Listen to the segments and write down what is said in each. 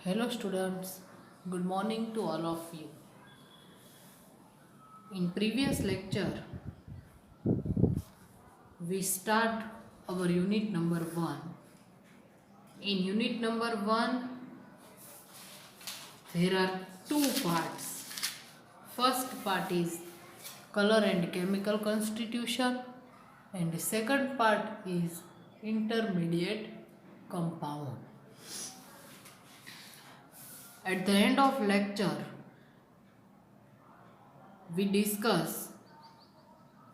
Hello students, good morning to all of you. In previous lecture, we start our unit number 1. In unit number 1, there are two parts. First part is color and chemical constitution and the second part is intermediate compound. At the end of lecture, we discuss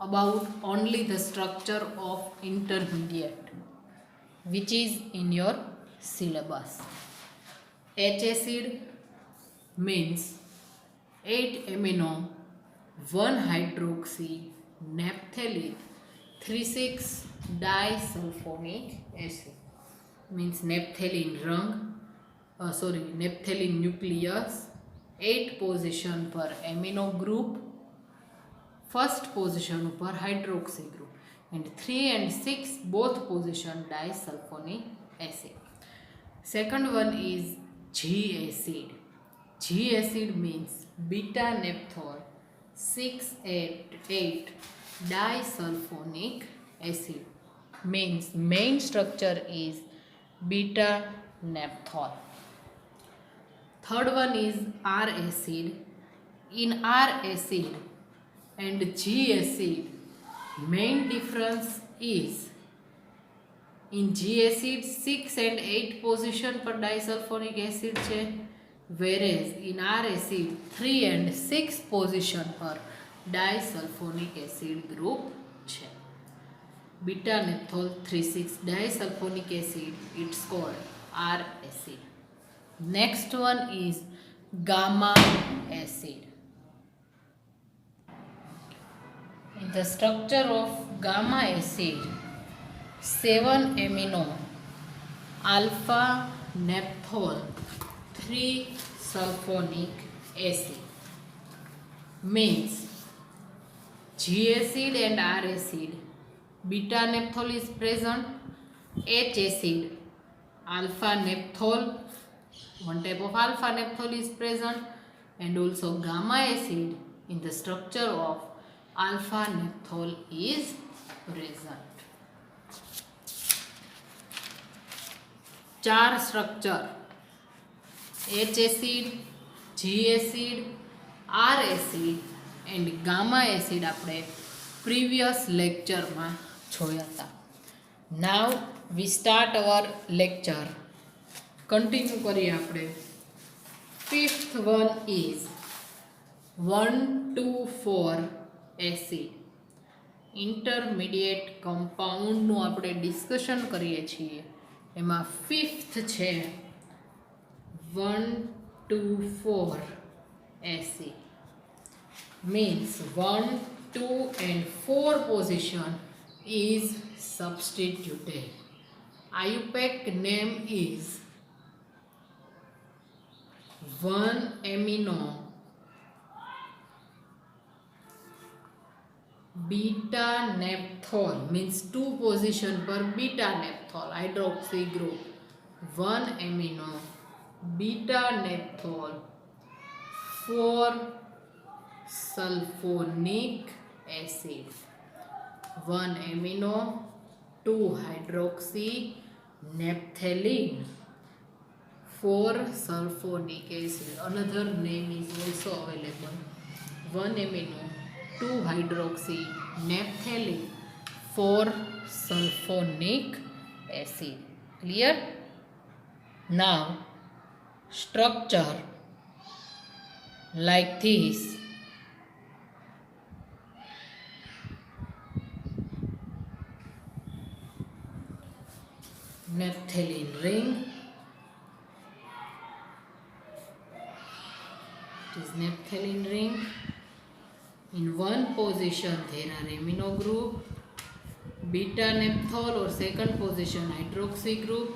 about only the structure of intermediate which is in your syllabus. H acid means 8 amino 1 hydroxy naphthalene 3,6 disulfonic acid means naphthalene naphthalene nucleus 8 position per amino group, first position पर hydroxy group and 3 and 6 both position disulfonic acid. Second one is G acid. G acid means beta naphthol 6,8 disulfonic acid means main structure is beta naphthol. Third one is R acid. In R acid and G acid, main difference is in G acid 6 and 8 position पर disulfonic acid છે, whereas in R acid 3 and 6 position पर disulfonic acid group છે. Beta naphthol 3,6 disulfonic acid, it's called R acid. Next one is gamma acid. In the structure of gamma acid, 7 amino alpha naphthol 3 sulfonic acid means G acid and R acid, beta naphthol is present, H acid, alpha naphthol, one type of alpha naphthol is present, and also gamma acid in the structure of alpha naphthol is present. 4 structure H acid, G acid, R acid and gamma acid આપણે previous lecture માં જોયા હતા. Now we start our lecture. Continue કરીએ આપણે. Fifth one is 1,2,4 acid. Intermediate compound નું આપણે discussion કરીએ છીએ. એમાં fifth છે 1,2,4 acid means 1, 2 and 4 position is substituted. IUPAC name is 1 amino beta naphthol means 2 position per beta naphthol hydroxy group, 1 amino beta naphthol 4 sulfonic acid, 1 amino 2 hydroxy naphthalene 4 sulfonic acid. Another name is also available, 1 amino 2 hydroxy naphthalene 4 sulfonic acid. Clear? Now structure like this. Naphthalene ring. It is naphthalene ring. In one position there are amino group, beta naphthol or second position hydroxy group,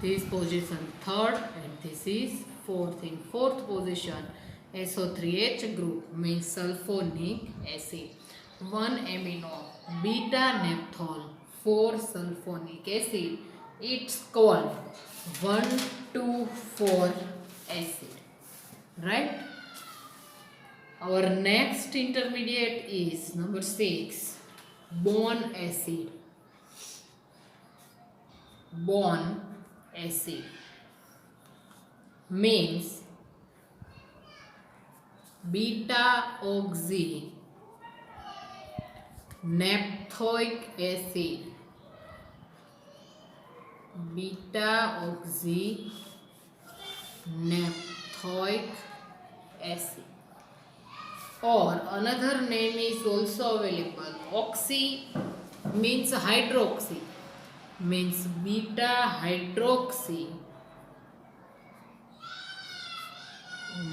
this position third and this is fourth. In fourth position SO3H group means sulfonic acid, 1 amino beta naphthol 4 sulfonic acid, it's called 1,2,4 acid. Right? Our next intermediate is number 6, bone acid. Bone acid means beta-oxy naphthoic acid. Beta-oxy naphthoic acid, or another name is also available. Oxy means hydroxy, means beta hydroxy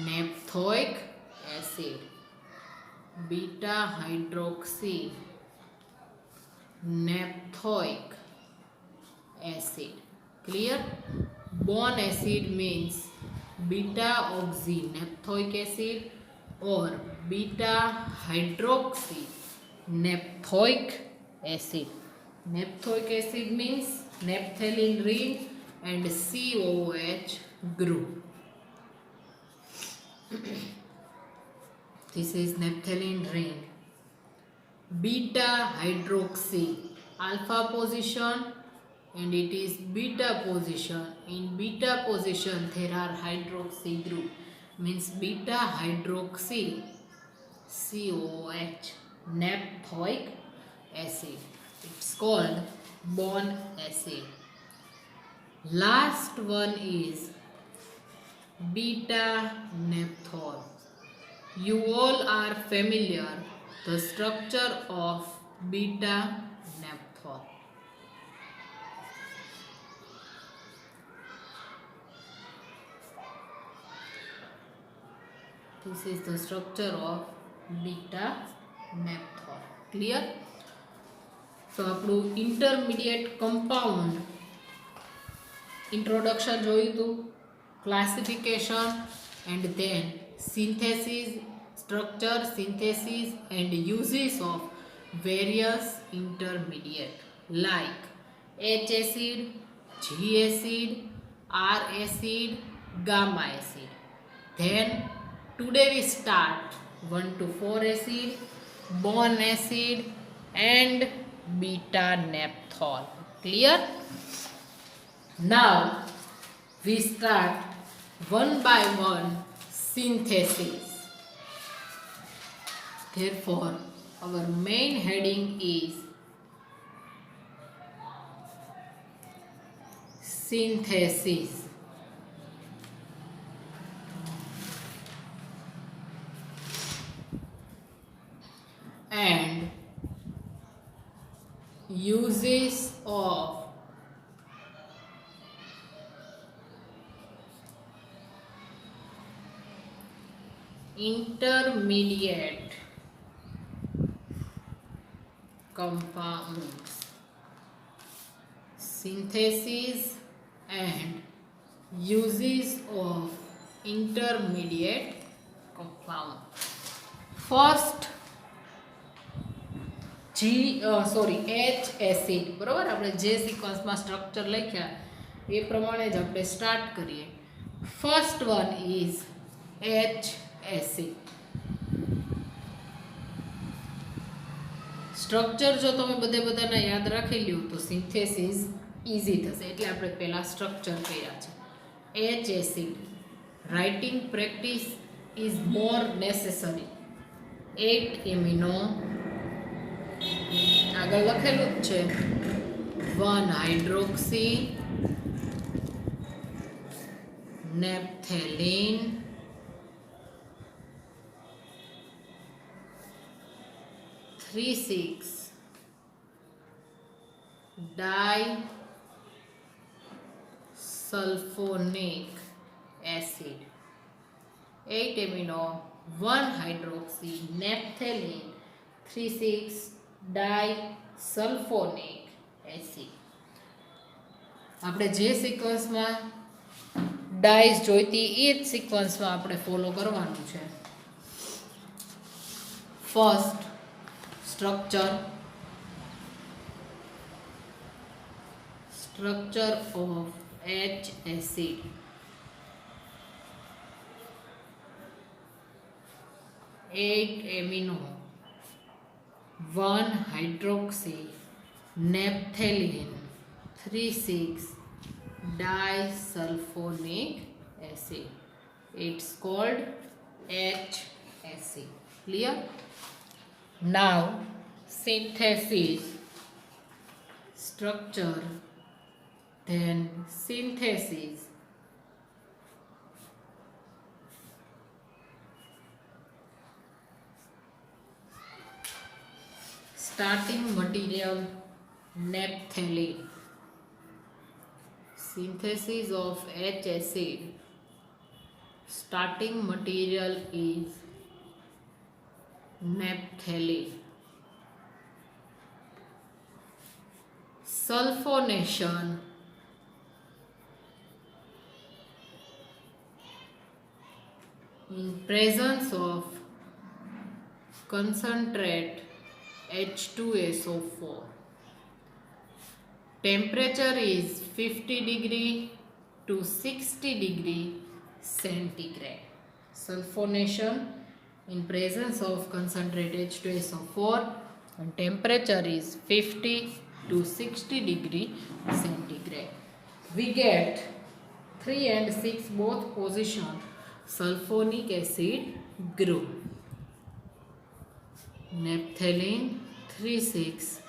naphthoic acid. Beta hydroxy naphthoic acid. Clear? Bone acid means beta oxy naphthoic acid or beta hydroxy naphthoic acid. Naphthoic acid means naphthalene ring and COOH group. This is naphthalene ring. Beta hydroxy alpha position and it is beta position. In beta position there are hydroxy group, means beta hydroxy COOH naphthoic acid. It's called bone acid. Last one is beta naphthol. You all are familiar the structure of beta naphthol. This is the structure of beta naphthol. Clear? So આપણું intermediate compound introduction જોયું હતું, classification and then synthesis, structure, synthesis and uses of various intermediate like H acid, G acid, R acid, gamma acid. Then today we start 1 to 4 acid, bone acid and beta naphthol. Clear? Now we start one by one synthesis. Therefore our main heading is synthesis. And uses of intermediate compounds. Synthesis and uses of intermediate compound. First H acid. બરાબર, આપણે જે સિક્વન્સમાં structure લખ્યા એ પ્રમાણે જ આપણે start કરીએ. First one is H acid. Structure જો તમે બધાના યાદ રાખી લ્યો તો સિન્થેસિસ ઇઝી થશે, એટલે આપણે પહેલા સ્ટ્રક્ચર કર્યા છે. H acid. Writing practice is more necessary. 8 amino, આગળ લખેલું જ છે 1 hydroxy naphthalene 3,6 disulfonic acid. 8 amino 1 hydroxy naphthalene 3,6 disulfonic acid. આપણે જે સિક્વન્સમાં ડાઈસ જોઈતી એ જ સિક્વન્સમાં આપણે ફોલો કરવાનું છે. First structure of H acid. 8 amino, 1 hydroxy naphthalene, 3,6 disulfonic acid. It's called HAC. Clear? Now synthesis, structure, then synthesis. Starting material naphthalene. Synthesis of H acid. Starting material is naphthalene. Sulfonation. In presence of concentrate H2SO4. Temperature is 50 degree to 60 degree centigrade. Sulfonation in presence of concentrate H2SO4 and temperature is 50 to 60 degree centigrade. We get 3 and 6 both position sulfonic acid group. Naphthalene 3,6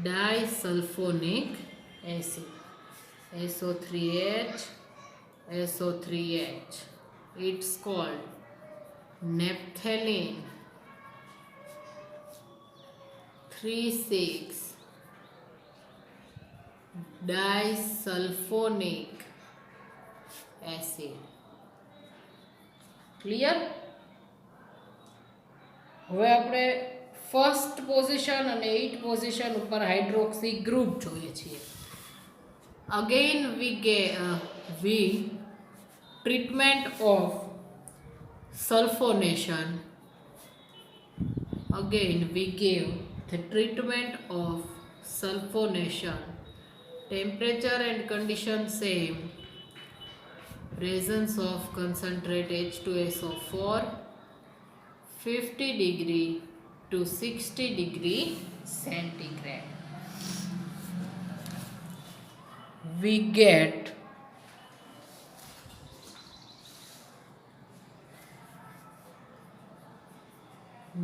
disulfonic acid, SO3H, SO3H. It's called naphthalene 3,6 disulfonic acid. Clear? હવે આપણે first position અને 8 position ઉપર hydroxy group જોઈએ છીએ. Again we treatment of sulfonation. Again we give the treatment of sulfonation. Temperature and condition same. Presence of concentrate H2SO4, 50 degree to 60 degree centigrade. We get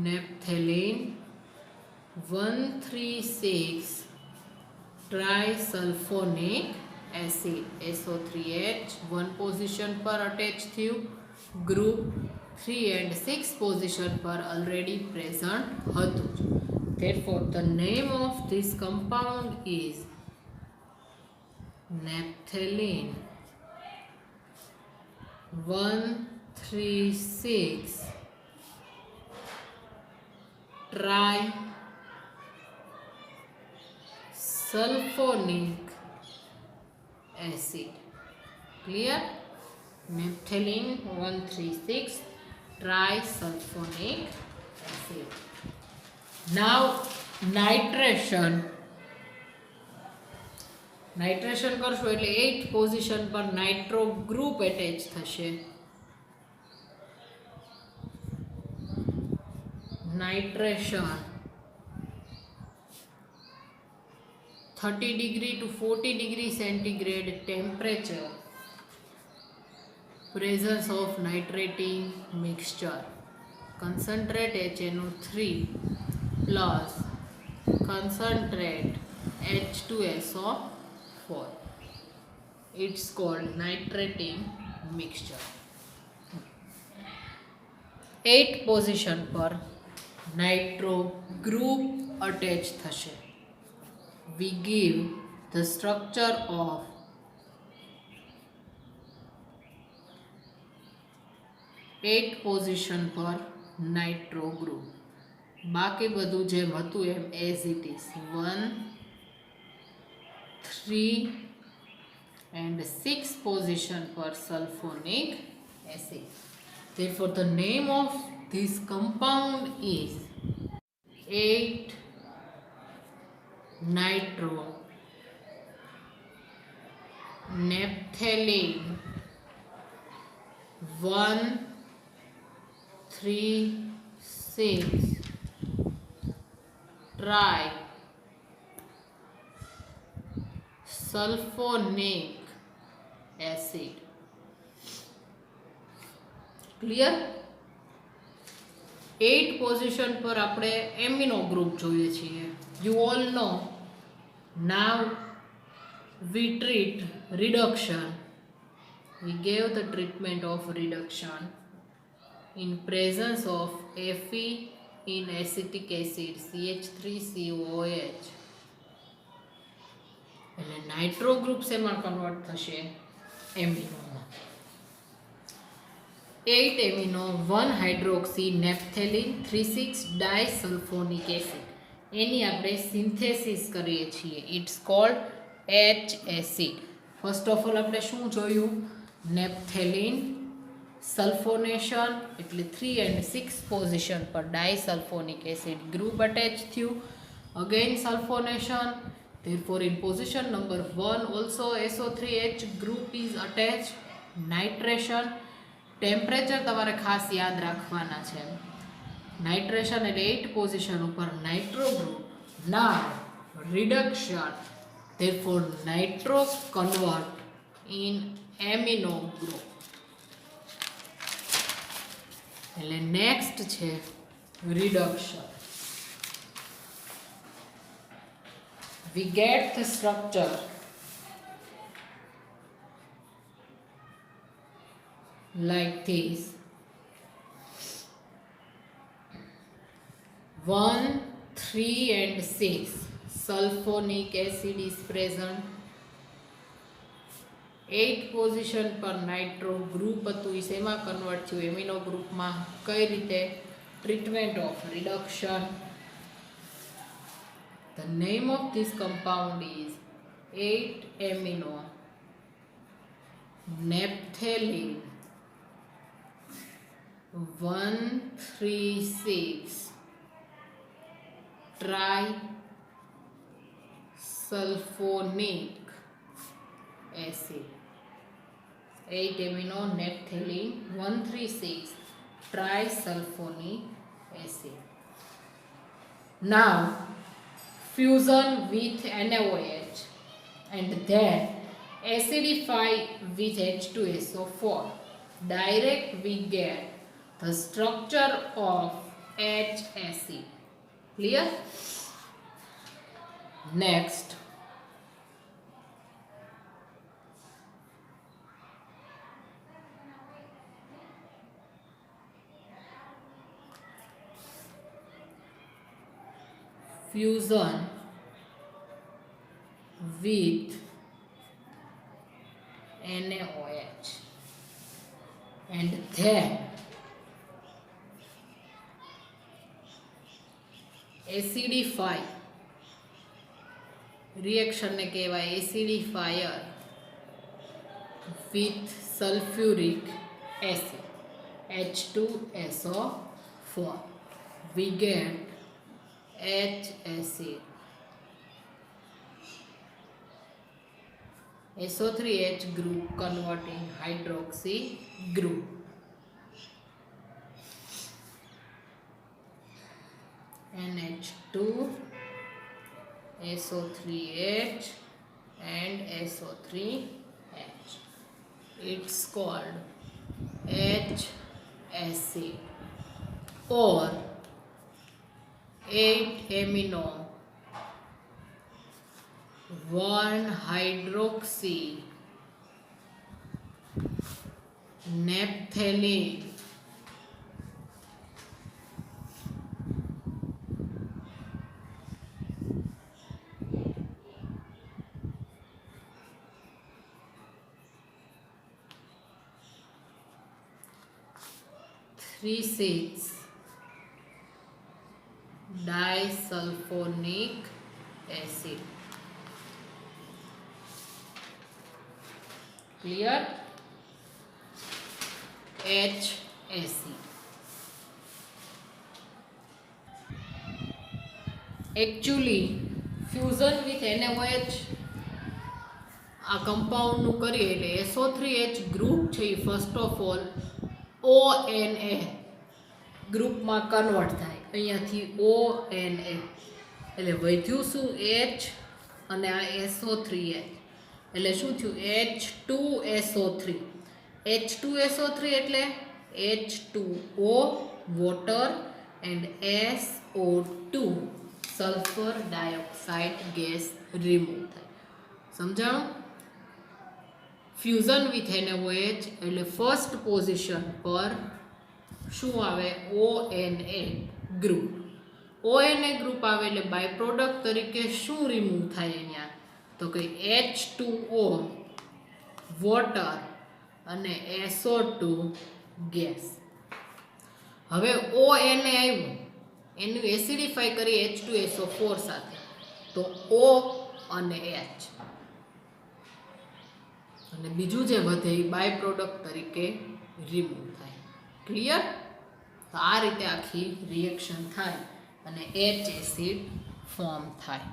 naphthalene 1,3,6 trisulfonic acid, SO3H. 1 position पर attach થયું. Group 3 and 6 position पर already present હતું. Therefore the name of this compound is naphthalene 1,3,6 trisulfonic acid. Clear? Naphthalene 1,3,6 trisulfonic acid. Now nitration. Nitration કરશો એટલે 8 position પર nitro group attach થશે. Nitration 30 degree to 40 degree centigrade temperature. Presence of nitrating mixture. Concentrate HNO3 plus concentrate H2SO4. It's called nitrating mixture. 8 position पर nitro group attach થશે. We give the structure of eight position पर nitro group. बाकी બધું જેમ હતું એમ as it is. 1, 3 and 6 position per sulfonic acid. Therefore the name of this compound is 8 nitro naphthalene 1,3,6 6 try sulphonic acid. Clear? 8 position પર આપણે amino group જોઈએ છીએ. You all know now we treat reduction. We gave the treatment of reduction in presence of Fe in acetic acid CH3COOH. એટલે nitro group શેમાં convert થશે? એમિનોમાં. 8 amino 1 hydroxy naphthalene 3,6 disulphonic acid. એની આપણે synthesis કરીએ છીએ. It's called H acid. First of all આપણે શું જોયું? નેપ્થેલિન સલ્ફોનેશન એટલે 3 and 6 પોઝિશન પર ડાયસલ્ફોનિક એસિડ ગ્રુપ અટેચ થયું. Again sulphonation, therefore in position number 1 also SO3H group is attached. Nitration, temperature તમારે ખાસ યાદ રાખવાના છે. નાઇટ્રેશન એટલે 8 પોઝિશન ઉપર nitro group. Now reduction, therefore nitro convert in amino group. એટલે નેક્સ્ટ છે reduction. We get the structure like this. 1, 3 and 6 sulfonic acid is present. 8 position પર નાઇટ્રો ગ્રુપ હતું, એ શેમાં કન્વર્ટ થયું? એમિનો ગ્રુપમાં. કઈ રીતે? Treatment of reduction. The name of this compound is 8 amino naphthalene 1,3,6 trisulfonic acid. 8 amino naphthalene 1,3,6 trisulfonic acid. Now fusion with NaOH and then acidify with H2SO4. Direct we get the structure of H acid. Clear? Next, fusion with NaOH and then acidify. Reaction ને કહેવાય acidifier with sulfuric acid H2SO4. We get H acid. SO3H group converting hydroxy group. NH2, SO3H and SO3H. It's called H acid or 8 amino 1 hydroxy naphthalene 3,6 disulfonic acid. Clear? H acid. Actually fusion with NaOH આ કમ્પાઉન્ડનું કરીએ એટલે SO3H group છે એ first of all ONA ગ્રુપમાં convert થાય અહીંયાથી ONA એટલે વધ્યું શું H અને આ SO3 એટલે શું થયું H2SO3 H2SO3 એટલે H2O water and SO2 sulphur dioxide gas remove થાય. સમજાણું? ફ્યુઝન વિથ NaOH એટલે ફર્સ્ટ પોઝિશન પર શું આવે ONA ગ્રુપ. ONA ગ્રુપ આવે એટલે બાય પ્રોડક્ટ તરીકે શું રિમૂવ થાય અહીંયા તો કે H2O વોટર અને SO2 ગેસ. હવે ONA આવ્યું એનું એસિડિફાઈ કરી H2SO4 સાથે તો O અને H અને બીજું જે વધે એ બાય પ્રોડક્ટ તરીકે રિમૂવ થાય. ક્લિયર? તો આ રીતે આખી રિએક્શન થાય અને H એસિડ ફોર્મ થાય.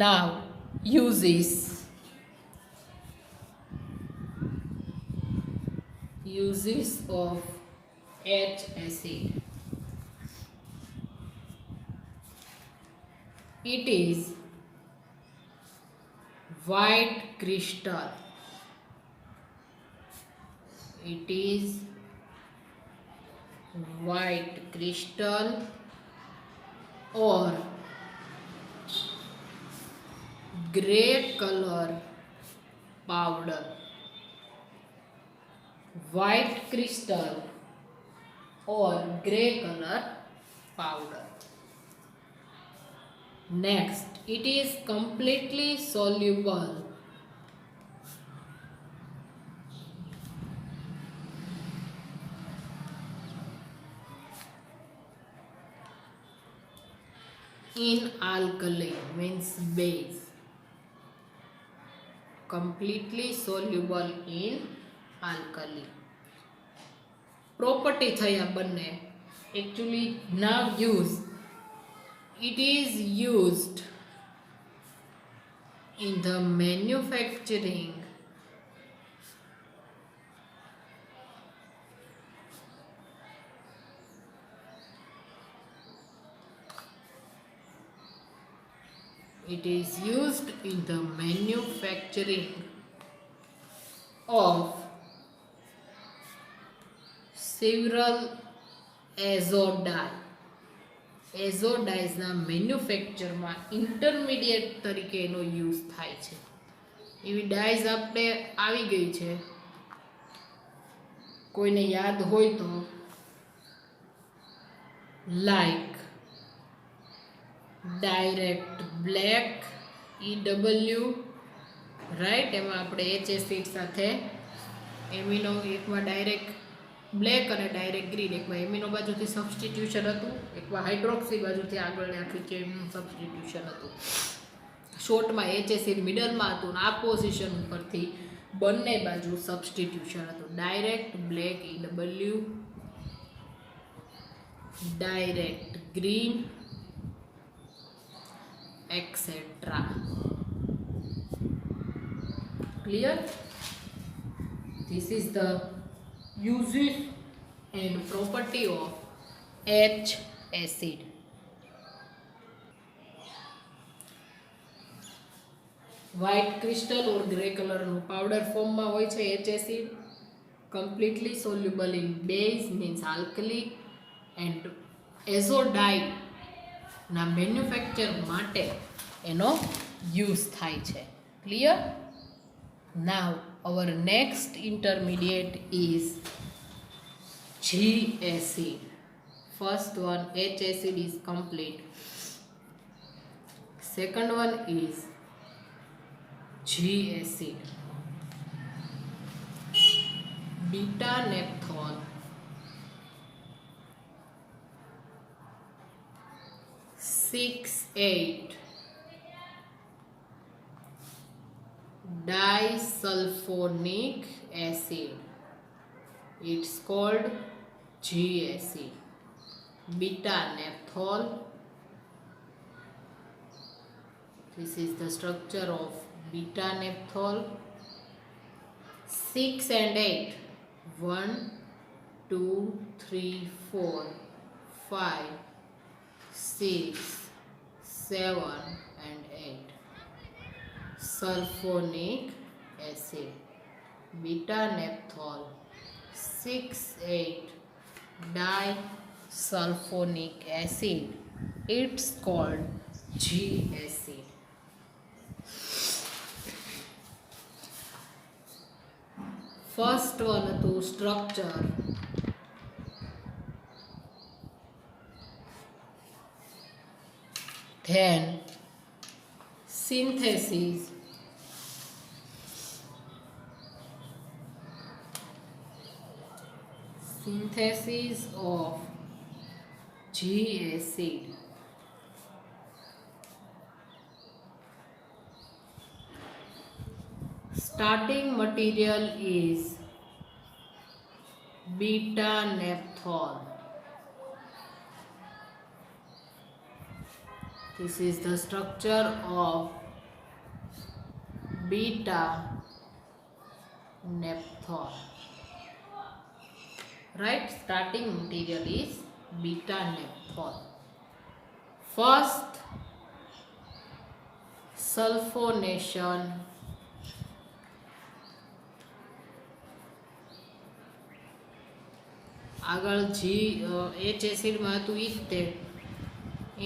નાવ uses of H acid. It is white crystal. It is white crystal or grey color powder. White crystal or grey color powder. Next, it is completely soluble in alkali, means base. Completely soluble in alkali. Property થયા બંને. Actually now use. It is used in the manufacturing It is used in the manufacturing of several azodie. એઝોડાઇઝના મેન્યુફેક્ચરમાં intermediate તરીકે એનો use થાય છે. એવી dyes આપણે આવી ગઈ છે, કોઈને યાદ હોય તો, like direct black EW, right. એમાં આપણે H એસિડ સાથે એમિનો, એકમાં ડાયરેક્ટ બ્લેક અને ડાયરેક્ટ ગ્રીન, એકમાં એમિનો બાજુથી સબસ્ટિટ્યુશન હતું, એકમાં હાઇડ્રોક્સી બાજુથી આગળ આખી ચેનનું સબસ્ટિટ્યુશન હતું. શોર્ટમાં H એસિડ મિડલમાં હતું અને આ પોઝિશન ઉપરથી બંને બાજુ સબસ્ટિટ્યુશન હતું. Direct black EW, direct green, et cetera. Clear? This is the uses and property of H acid. White crystal or grey color નું powder form માં હોય છે H acid. Completely soluble in base, means alkali, and azodide ના manufacture માટે એનો use થાય છે. Clear? Now our next intermediate is G acid. First one H acid is complete. Second one is G acid. Beta naphthol, 6,8 disulfonic acid. It's called G acid. Beta naphthol. This is the structure of beta naphthol. 6 and 8. 1, 2, 3, 4. 5, 6, 7 and 8. Sulfonic acid, beta naphthol, 6,8 disulfonic acid. It's called G acid. First one to structure. Then synthesis. Synthesis of G acid. Starting material is beta naphthol. This is the structure of beta naphthol. Right? Starting material is beta naphthol. First, sulfonation. આગળ H acid માં હતું ઈ જ તે.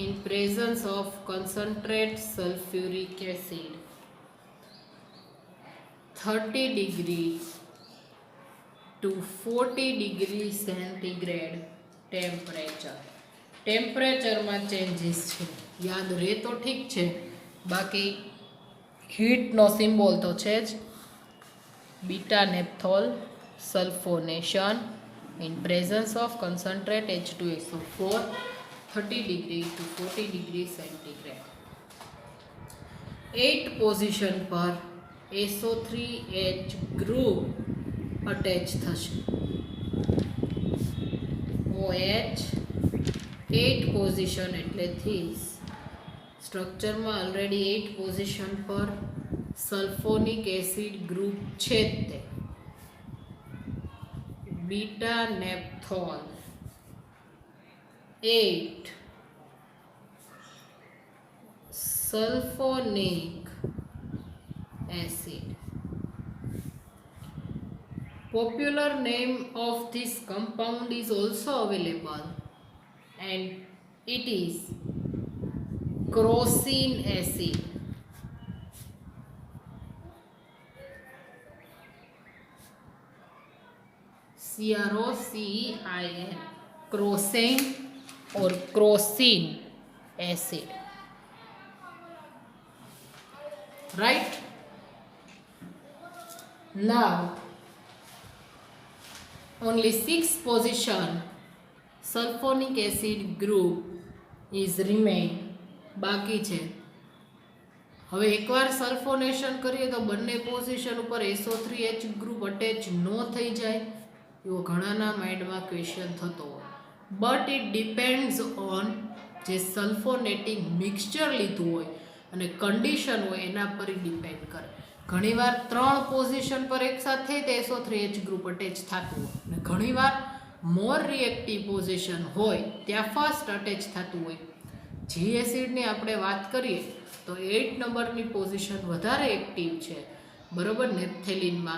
In presence of concentrate sulfuric acid, 30 degree to 40 degree centigrade temperature. ટેમ્પરેચરમાં changes છે, યાદ રહે તો ઠીક છે, બાકી હીટનો સિમ્બોલ તો છે જ. Beta naphthol sulphonation in presence of concentrate H2SO4, 30 degree to 40 degree centigrade. 8 position पर SO3H group attach થશે. OH 8 position એટલે this structure માં already 8 position પર sulfonic acid group છે તે. Beta naphthol 8 sulfonic acid. Popular name of this compound is also available and it is crocin acid. CROCIN, crocin or crocin acid. Right? Now, only 6 position sulfonic acid group is remain. બાકી છે. હવે એકવાર સલ્ફોનેશન કરીએ તો બંને position ઉપર SO3H group attach ન થઈ જાય, એવો ઘણાના માઇન્ડમાં ક્વેશ્ચન થતો હોય. બટ ઇટ ડિપેન્ડ્સ ઓન જે સલ્ફોનેટિંગ મિક્સચર લીધું હોય અને કન્ડિશન હોય એના પર ડિપેન્ડ કરે. ઘણીવાર 3 પોઝિશન પર એકસાથે તે SO3H ગ્રુપ અટેચ થતું હોય અને ઘણીવાર મોર રિએક્ટિવ પોઝિશન હોય ત્યાં ફર્સ્ટ અટેચ થતું હોય. જી એસિડની આપણે વાત કરીએ તો 8 નંબરની પોઝિશન વધારે એક્ટિવ છે, બરોબર, નેપ્થેલિનમાં,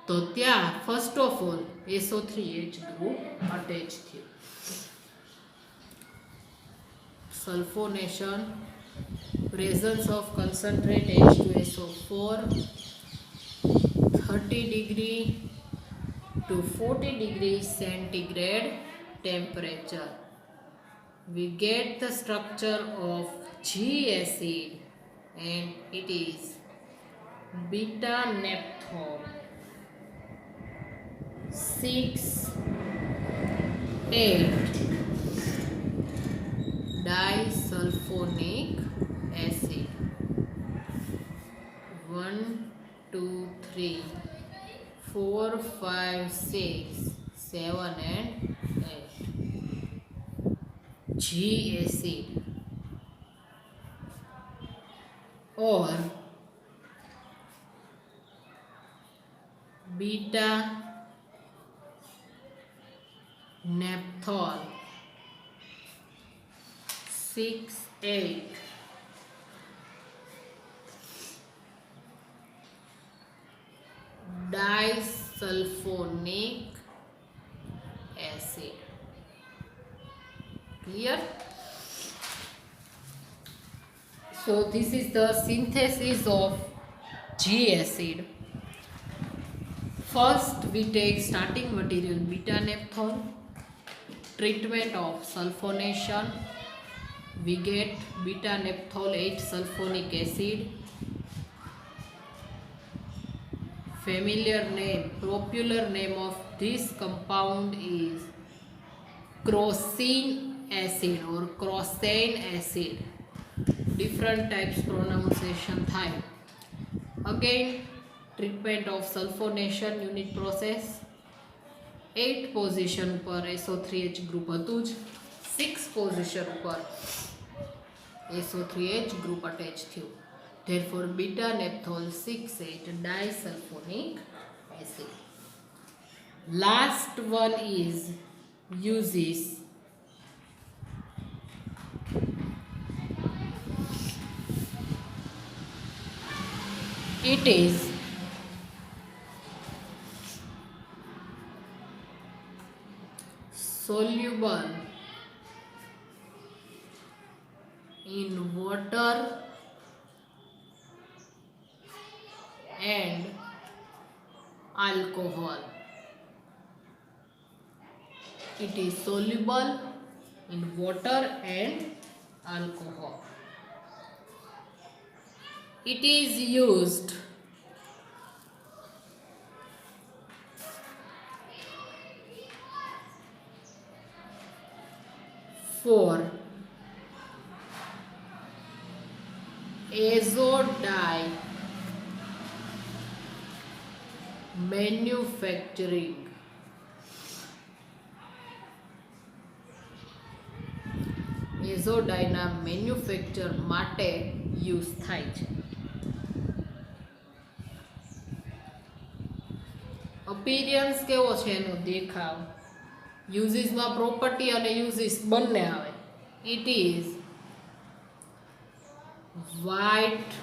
તો ત્યાં first of all SO3H group attach થયું. Sulphonation, presence of concentrate H2SO4, 30 degree to 40 degree centigrade temperature. We get the structure of G acid and it is beta naphthol 6,8 disulfonic acid. 1, 2, 3, 4, 5, 6, 7 and 8. G acid or beta naphthol 6,8 disulfonic acid. Clear? So this is the synthesis of G acid. First we take starting material beta naphthol, treatment of sulfonation, we get beta naphthol 8 sulfonic acid. Familiar name, popular name of this compound is crocin acid or crocane acid. Different types pronunciation થાય. Again, treatment of sulfonation unit process. 8 position પર SO3H group હતું જ, 6 position પર SO3H group attach થયું. Therefore, beta naphthol 6,8 disulfonic acid. Last one is uses. It is soluble in water and alcohol. It is soluble in water and alcohol. It is used for azodine manufacturing. એઝોડાઇના manufacture માટે use થાય છે. Appearance કેવો છે એનો દેખાવ, યુઝીસમાં property અને uses બંને આવે. It is white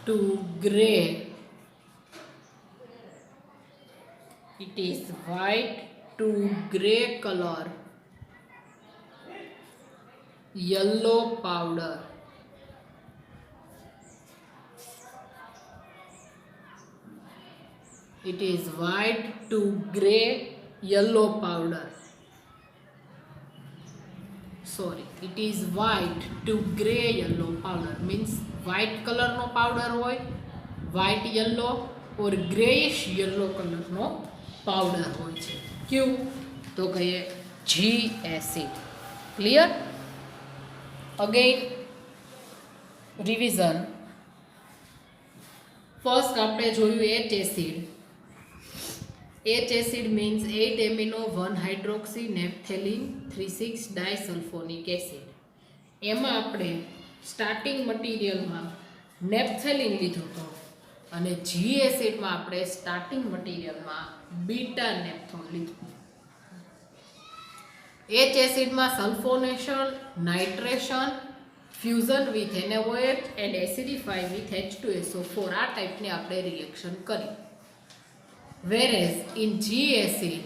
to grey. It is white to grey color, yellow powder. It is white to grey yellow powder. Sorry, it is white to grey yellow powder means white color no powder hoy, white yellow or grayish yellow color no powder hoy છે. ક્યુ તો કહીએ G acid. Clear? Again revision. First આપણે જોયું H acid. H acid means 8 amino 1 hydroxy naphthalene 3,6 disulfonic acid. એમાં આપણે starting મટીરિયલમાં naphthalene લીધું હતું અને G એસિડમાં આપણે સ્ટાર્ટિંગ મટીરિયલમાં બીટા નેપ્થોલ લીધું. H એસિડમાં sulphonation, nitration, fusion with NaOH and acidify with H2SO4 આ ટાઈપની આપણે રિએક્શન કરી. Whereas in G acid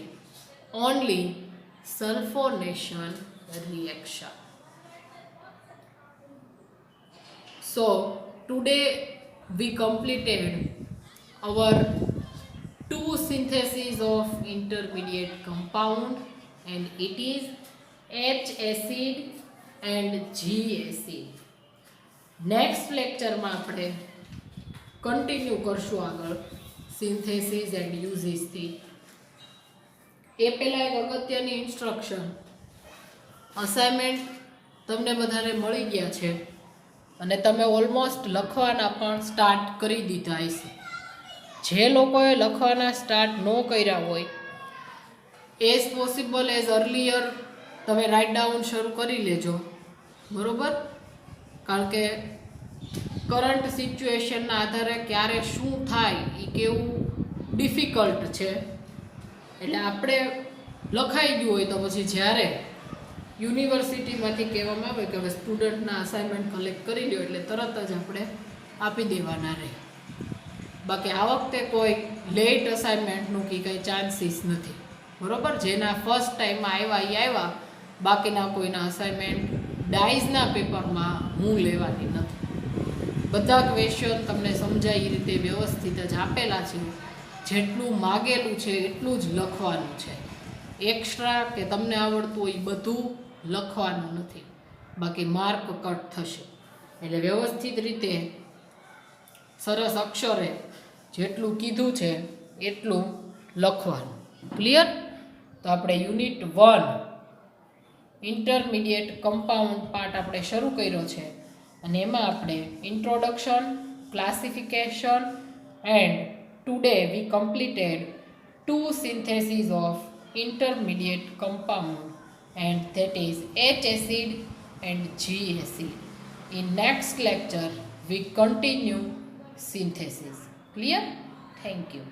only sulfonation reaction. So today we completed our 2 synthesis of intermediate compound and it is H acid and G acid. Next lecture માં આપણે continue કરશું આગળ synthesis and યુઝીસથી. એ પહેલાં એક અગત્યની ઇન્સ્ટ્રક્શન, અસાઇનમેન્ટ તમને બધાને મળી ગયા છે અને તમે ઓલમોસ્ટ લખવાના પણ સ્ટાર્ટ કરી દીધા હશે. જે લોકોએ લખવાના સ્ટાર્ટ ન કર્યા હોય એઝ પોસિબલ એઝ અર્લિયર તમે રાઇટ ડાઉન શરૂ કરી લેજો, બરાબર? કારણ કે કરંટ સિચ્યુએશનના આધારે ક્યારે શું થાય એ કેવું ડિફિકલ્ટ છે. એટલે આપણે લખાઈ ગયું હોય તો પછી જ્યારે યુનિવર્સિટીમાંથી કહેવામાં આવે કે હવે સ્ટુડન્ટના અસાઇનમેન્ટ કલેક્ટ કરી લ્યો એટલે તરત જ આપણે આપી દેવાના રહે. બાકી આ વખતે કોઈ લેટ અસાઇનમેન્ટનું કે કંઈ ચાન્સીસ નથી, બરાબર. જેના ફર્સ્ટ ટાઈમમાં આવ્યા એ આવ્યા, બાકીના કોઈના અસાઇનમેન્ટ ડાઇઝના પેપરમાં હું લેવાની નથી. બધા ક્વેશ્ચન તમને સમજાય એ રીતે વ્યવસ્થિત જ આપેલા છે. જેટલું માગેલું છે એટલું જ લખવાનું છે. એક્સ્ટ્રા કે તમને આવડતું હોય એ બધું લખવાનું નથી, બાકી માર્ક કટ થશે. એટલે વ્યવસ્થિત રીતે સરસ અક્ષરે જેટલું કીધું છે એટલું લખવાનું. ક્લિયર? તો આપણે યુનિટ 1 ઇન્ટરમીડિયેટ કમ્પાઉન્ડ પાર્ટ આપણે શરૂ કર્યો છે અને એમાં આપણે introduction, classification and today we completed 2 synthesis of intermediate compound and that is H acid and G acid. In next lecture we continue synthesis. Clear? Thank you.